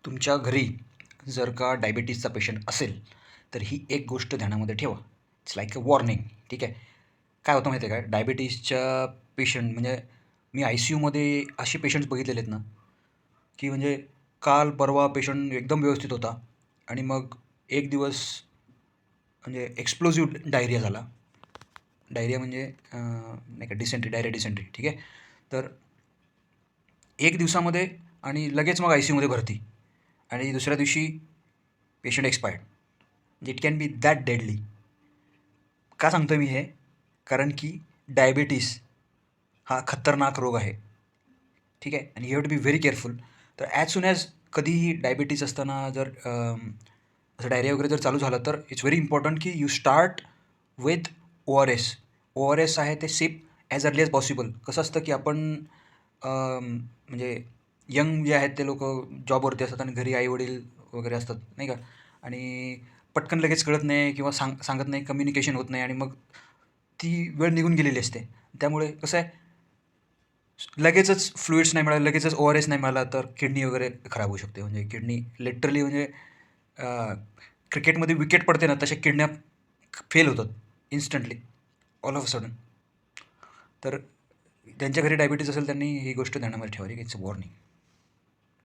तुमच्या घरी जर का डायबिटीजचा पेशंट असेल, तर ही एक गोष्ट ध्यानामध्ये ठेवा. It's like a warning. ठीक आहे. काय होतं माहिती आहे का, डायबिटीजच्या पेशंट म्हणजे मी ICUमध्ये असे पेशंट्स बघितलेले आहेत ना, की म्हणजे काल परवा पेशंट एकदम व्यवस्थित होता आणि मग एक दिवस म्हणजे एक्सप्लोजिव्ह डायरिया झाला. डायरिया म्हणजे नाही का डिसेंट्री, डायरिया डिसेंट्री. ठीक आहे. तर एक दिवसामध्ये आणि लगेच मग ICUमध्ये भरती आणि दुसऱ्या दिवशी patient expired. It can be that deadly. का सांगतो मी हे? कारण की डायबिटीस हा खतरनाक रोग आहे. ठीक आहे. आणि you have to be very careful. तर ॲज सून ॲज कधीही डायबिटीज असताना जर असं डायरिया वगैरे जर चालू झालं तर इट्स व्हेरी इम्पॉर्टंट की you start with ORS. ORS आहे ते sip as early as possible. कसं असतं की आपण म्हणजे यंग जे आहेत ते लोकं जॉबवरती असतात आणि घरी आई-वडील वगैरे असतात नाही का? आणि पटकन लगेच कळत नाही किंवा सांगत नाही, कम्युनिकेशन होत नाही आणि मग ती वेळ निघून गेलेली असते. त्यामुळे कसं आहे, लगेचच फ्लुइड्स नाही मिळाले, लगेचच ORS नाही मिळाला तर किडनी वगैरे खराब होऊ शकते. म्हणजे किडनी लिटरली म्हणजे क्रिकेटमध्ये विकेट पडते ना, तशा किडन्या फेल होतात instantly, all of a sudden. तर ज्यांच्या घरी डायबिटीज असेल त्यांनी ही गोष्ट ध्यानामध्ये ठेवावी. It's a warning.